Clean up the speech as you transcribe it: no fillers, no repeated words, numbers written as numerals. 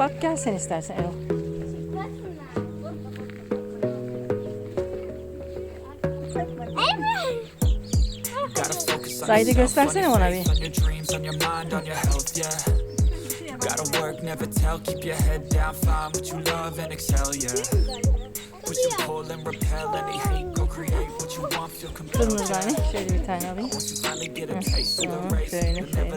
bak gel sen istersen Erol. Zahide göstersene bana bir. Dur Nurgane, şöyle bir tane alayım. Tamam, şöyle şöyle.